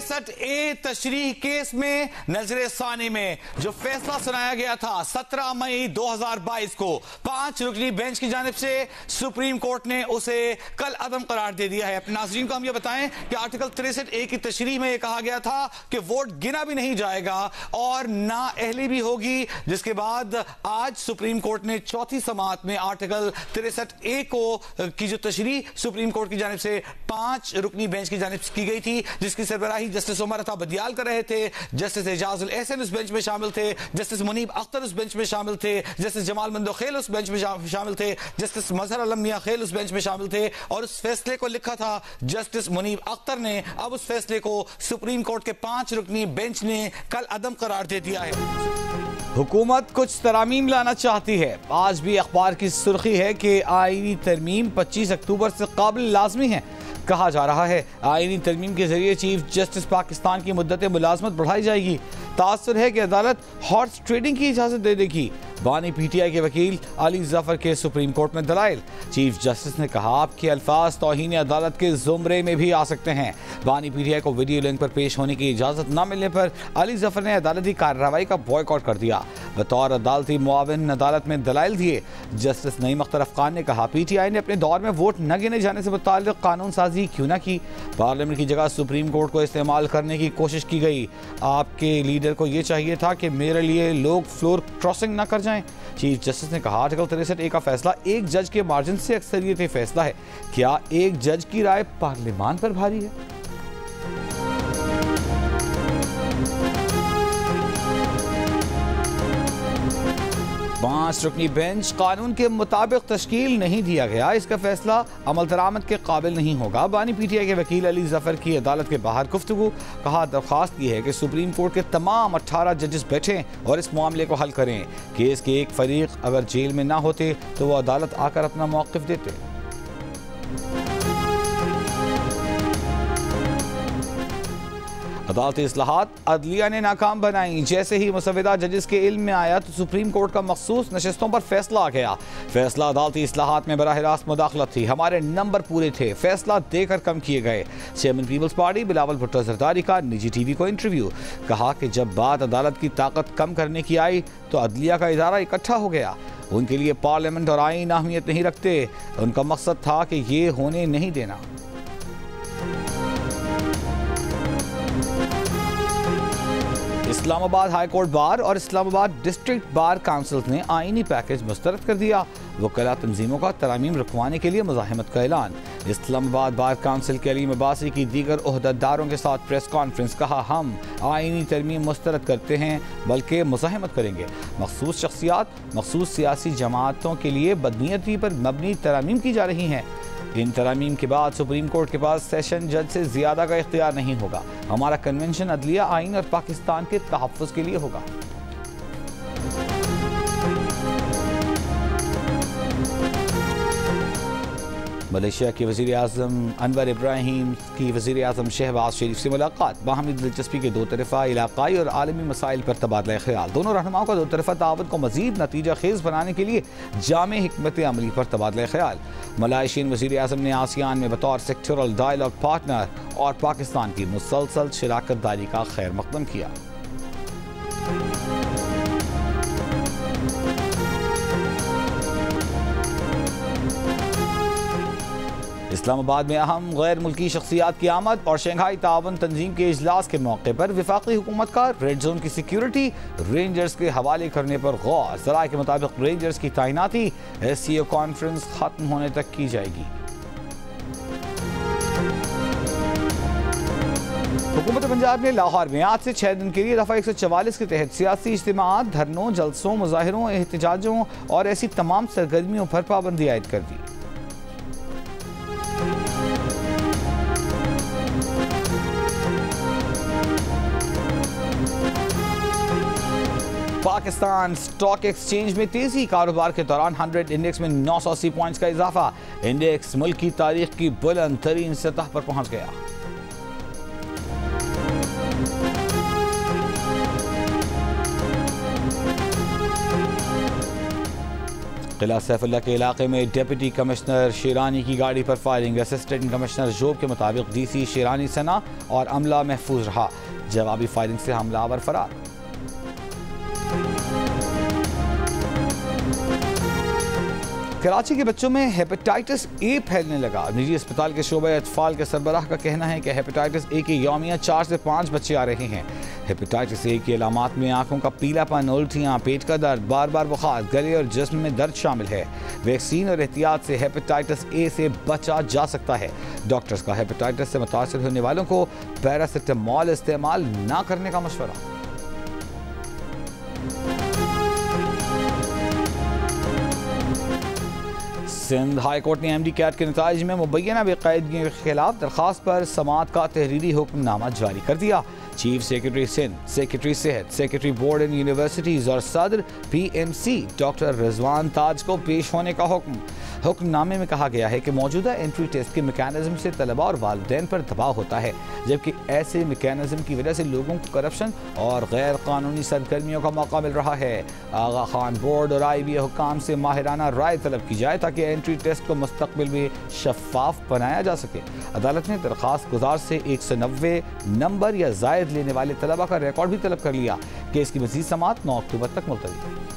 63A तशरीह case में नजर सानी में जो फैसला सुनाया गया था 17 मई 2022 को 5 रुकनी बेंच की जानिब से सुप्रीम कोर्ट ने उसे कल अदम करार दे दिया है। अपने नाज़रीन को हम ये बताएं कि आर्टिकल 63A की तशरीह में यह कहा गया था कि वोट गिना भी नहीं जाएगा और ना अहली भी होगी, जिसके बाद आज सुप्रीम कोर्ट ने चौथी समाअत में आर्टिकल 63A को की जो तशरीह सुप्रीम कोर्ट की जानिब से 5 रुकनी बेंच की जानिब की गई थी, जिसकी सरबराही जस्टिस उमर अता बदियाल कर रहे थे, जस्टिस एजाजुल एहसन उस बेंच में शामिल थे, जस्टिस मुनीब अख्तर उस बेंच में शामिल थे, जस्टिस जमाल मंदो खेल उस बेंच में शामिल थे, जस्टिस मजहर आलम मियां खेल उस बेंच में शामिल थे। और उस फैसले को लिखा था जस्टिस मुनीब अख्तर ने। अब उस फैसले को सुप्रीम कोर्ट के 5 रुकनी बेंच ने कल अदम करार दे दिया है। हुकूमत कुछ तरामीम लाना चाहती है। आज भी अखबार की सुर्खी है कि आईनी तरमीम 25 अक्टूबर से काबिल लाजमी है। कहा जा रहा है आईनी तरमीम के जरिए चीफ जस्टिस पाकिस्तान की मुद्दत मुलाजमत बढ़ाई जाएगी। तासुर है कि अदालत हॉर्स ट्रेडिंग की इजाजत दे देगी। बानी पीटीआई के वकील अली जफर के सुप्रीम कोर्ट में दलाइल। चीफ जस्टिस ने कहा आपके अल्फाज तौहीन अदालत के जुमरे में भी आ सकते हैं। बानी पीटीआई को वीडियो लिंक पर पेश होने की इजाजत न मिलने पर अली जफर ने अदालती कार्रवाई का बॉयकॉट कर दिया। बतौर अदालती मुआविन अदालत में दलाइल दिए। जस्टिस नईम अख्तर अफगान ने कहा पीटीआई ने अपने दौर में वोट न गिने जाने से मुताल्लिक कानून साजी क्यों न की। पार्लियामेंट की जगह सुप्रीम कोर्ट को इस्तेमाल करने की कोशिश की गई। आपके लीडर को यह चाहिए था कि मेरे लिए लोग फ्लोर क्रॉसिंग न कर जाएं। चीफ जस्टिस ने कहा आर्टिकल 63A का फैसला एक जज के मार्जिन से अक्सरियती फैसला है। क्या एक जज की राय पार्लियामान पर भारी है? पांच रुकनी बेंच कानून के मुताबिक तश्कील नहीं दिया गया। इसका फैसला अमल दरामद के काबिल नहीं होगा। बानी पीटीआई के वकील अली जफर की अदालत के बाहर गुफ्तगू। कहा दरख्वास्त की है कि सुप्रीम कोर्ट के तमाम 18 जजेस बैठें और इस मामले को हल करें। केस के एक फरीक अगर जेल में ना होते तो वो अदालत आकर अपना मौक़िफ़ देते। अदालती इस्लाहात अदलिया ने नाकाम बनाई। जैसे ही मुसविदा जजेस के इल्म में आया तो सुप्रीम कोर्ट का मखसूस नशिस्तों पर फैसला आ गया। फैसला अदालती इस्लाहात में बराह रास्त मुदाखलत थी। हमारे नंबर पूरे थे, फैसला देकर कम किए गए। Chairman Peoples Party Bilawal Bhutto Zardari का निजी टीवी को इंटरव्यू। कहा कि जब बात अदालत की ताकत कम करने की आई तो अदलिया का इदारा इकट्ठा हो गया। उनके लिए पार्लियामेंट और आईन अहमियत नहीं रखते। उनका मकसद था कि ये होने नहीं देना। इस्लामाबाद हाई कोर्ट बार और इस्लामाबाद डिस्ट्रिक्ट बार काउंसिल ने आईनी पैकेज मुस्तरद कर दिया। वकला तंजीमों का तरामीम रखवाने के लिए मुज़ाहमत का ऐलान। इस्लामाबाद बार काउंसिल के अलीम अब्बासी की दीगर ओहदेदारों के साथ प्रेस कॉन्फ्रेंस। कहा हम आईनी तरमीम मुस्तरद करते हैं बल्कि मुज़ाहमत करेंगे। मखसूस शख्सियात मखसूस सियासी जमातों के लिए बदनीयती पर मबनी तरामीम की जा रही हैं। इन तरामीम के बाद सुप्रीम कोर्ट के पास सेशन जज से ज़्यादा का इख्तियार नहीं होगा। हमारा कन्वेंशन अदलिया आइन और पाकिस्तान के तहफ़्फ़ुज़ के लिए होगा। मलेशिया के वज़ीर आज़म अनवर इब्राहिम की वज़ीर आज़म शहबाज शरीफ से मुलाकात। बाहमी दिलचस्पी के दो तरफ़ा इलाक़ाई और आलमी मसाइल पर तबादला ख़याल। दोनों रहनुमाओं का दो तरफ़ा ताउन को मज़ीद नतीजा खेज़ बनाने के लिए जामे हिकमत अमली पर तबादला ख़याल। मलाइशियन वज़ीर आज़म ने आसियान में बतौर सेक्टरल डायलॉग पार्टनर और पाकिस्तान की मुसलसल शराकत दारी का खैर मक़दम किया। इस्लामाबाद में अहम गैर मुल्की शख्सियात की आमद और शंघाई ताउन तंजीम के इजलास के मौके पर वफाकी हुकूमत का रेड जोन की सिक्योरिटी रेंजर्स के हवाले करने पर गौर। ज़राए के मुताबिक रेंजर्स की तैनाती SCO कॉन्फ्रेंस खत्म होने तक की जाएगी। हुकूमत पंजाब ने लाहौर में आज से 6 दिन के लिए दफ़ा 144 के तहत सियासी इज्तिमाआत, धरनों, जलसों, मुजाहिरों, एहतजाजों और ऐसी तमाम सरगर्मियों पर पाबंदी आयद कर दी। पाकिस्तान स्टॉक एक्सचेंज में तेजी। कारोबार के दौरान 100 इंडेक्स में 980 पॉइंट्स का इजाफा। इंडेक्स मुल्क की तारीख की बुलंद तरीन सतह पर पहुंच गया। किला सैफुल्ला के इलाके में डिप्टी कमिश्नर शेरानी की गाड़ी पर फायरिंग। असिस्टेंट कमिश्नर जोब के मुताबिक डीसी शेरानी सना और अमला महफूज रहा। जवाबी फायरिंग से हमलावर फरार। कराची के बच्चों में हेपेटाइटिस ए फैलने लगा। निजी अस्पताल के शोबे अतफाल के सरबराह का कहना है कि हेपेटाइटिस ए के यौमिया 4 से 5 बच्चे आ रहे हैं। हेपेटाइटिस ए की अलामात में आंखों का पीलापन, उल्टियाँ, पेट का दर्द, बार बार बुखार, गले और जिस्म में दर्द शामिल है। वैक्सीन और एहतियात से हेपेटाइटिस ए से बचा जा सकता है। डॉक्टर्स का हेपेटाइटिस से मुतासर होने वालों को पैरासिटामोल इस्तेमाल न करने का मशवरा। सिंध हाई कोर्ट ने एमडी कैट के नताइज में मुबैना बेकायदगियों के खिलाफ दरखास्त पर समाअत का तहरीरी हुक्मनामा जारी कर दिया। चीफ सेक्रेटरी सिंध, सेक्रेटरी सेहत, सेक्रेटरी बोर्ड एंड यूनिवर्सिटीज़ और सदर PMC डॉक्टर रिजवान ताज को पेश होने का हुक्म। हुक्मनामे में कहा गया है कि मौजूदा एंट्री टेस्ट के मैकेनिज्म से तलबा और वालिदैन पर दबाव होता है, जबकि ऐसे मैकेनिज्म की वजह से लोगों को करप्शन और गैर कानूनी सरगर्मियों का मौका मिल रहा है। आगा खान बोर्ड और IBA हुकाम से माहिराना राय तलब की जाए ताकि एंट्री टेस्ट को मुस्तकबिल में शफाफ बनाया जा सके। अदालत ने दरखास्त गुजार से 190 नंबर या जायद लेने वाले तलबा का रिकॉर्ड भी तलब कर लिया। केस की मज़ीद समाअत 9 अक्टूबर तक मुलतवी।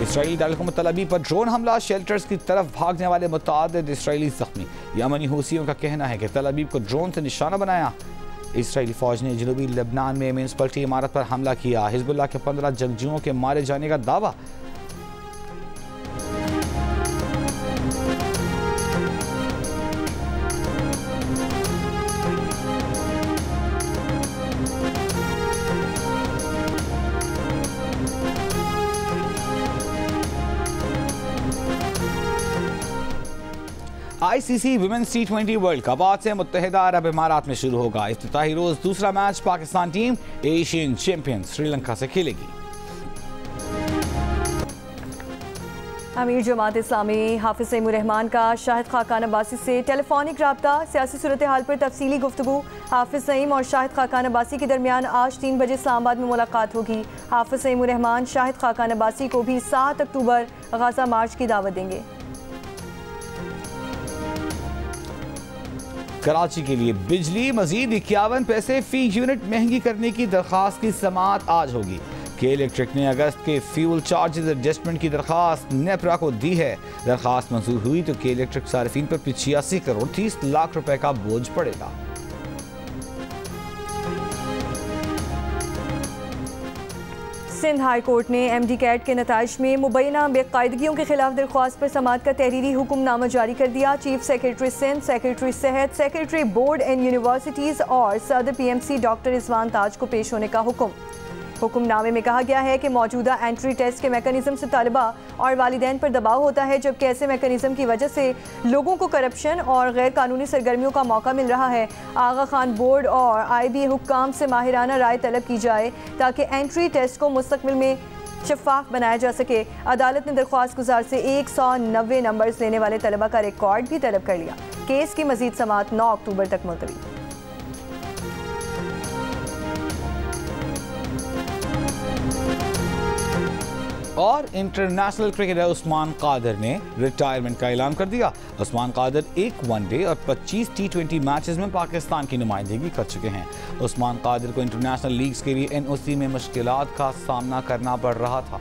इसराइली दारकूमत तल अबीब पर ड्रोन हमला, शेल्टर्स की तरफ भागने वाले मुतअद्दिद इसराइली जख्मी। यमनी हूसियों का कहना है कि तल अबीब को ड्रोन से निशाना बनाया। इसराइली फौज ने जनूबी लेबनान में म्यूनिसिपलिटी इमारत पर हमला किया। हिजबुल्लाह के 15 जंगजुओं के मारे जाने का दावा। ICC women's T20 world cup आज से मुत्तहिदा अरब इमारात में शुरू होगा। इफ्तिताही रोज दूसरा match Pakistan team Asian champion Sri Lanka से खेलेगी। अमीर जमात इस्लामी हाफिज सईमुर रहमान का शाहिद खाकान अब्बासी से टेलीफोनिक रब्ता। सियासी सूरत हाल पर तफसीली गुफ्तगू। हाफिज सईम और शाहिद खाकान अब्बासी के दरमियान आज 3 बजे इस्लामाबाद में मुलाकात होगी। हाफिज सईमुर रहमान शाहिद खाकान अब्बासी को भी 7 अक्टूबर गाजा मार्च की दावत देंगे। कराची के लिए बिजली मजीद 51 पैसे फी यूनिट महंगी करने की दरखास्त की समाअत आज होगी। के इलेक्ट्रिक ने अगस्त के फ्यूल चार्जेस एडजस्टमेंट की दरखास्त नेपरा को दी है। दरखास्त मंजूर हुई तो के इलेक्ट्रिक सार्फिन पर 85 करोड़ 30 लाख रुपए का बोझ पड़ेगा। सिंध हाई कोर्ट ने MD कैट के नताइज में मुबैना बेकायदगियों के खिलाफ दरख्वास्त पर समाअत का तहरीरी हुक्मनामा जारी कर दिया। चीफ सेक्रेटरी सिंध, सेक्रेटरी सेहत, सेक्रेटरी बोर्ड एंड यूनिवर्सिटीज़ और सदर PMC डॉक्टर रिजवान ताज को पेश होने का हुक्म। हुक्मनामे में कहा गया है कि मौजूदा एंट्री टेस्ट के मैकेनिज्म से तलबा और वालिदैन पर दबाव होता है, जबकि ऐसे मैकेनिज्म की वजह से लोगों को करप्शन और गैर कानूनी सरगर्मियों का मौका मिल रहा है। आगा खान बोर्ड और IBA हुक्काम से माहिराना राय तलब की जाए ताकि एंट्री टेस्ट को मुस्तकबिल में शफाफ बनाया जा सके। अदालत ने दरख्वास्त गुजार से 190 नंबर्स लेने वाले तलबा का रिकॉर्ड भी तलब कर लिया। केस की मजीद समाअत 9 अक्टूबर तक मुलतवी। और इंटरनेशनल क्रिकेटर उस्मान कादर ने रिटायरमेंट का ऐलान कर दिया। उस्मान कादर 1 वनडे और 25 T20 मैचेस में पाकिस्तान की नुमाइंदगी कर चुके हैं। उस्मान कादर को इंटरनेशनल लीग्स के लिए NOC में मुश्किलात का सामना करना पड़ रहा था।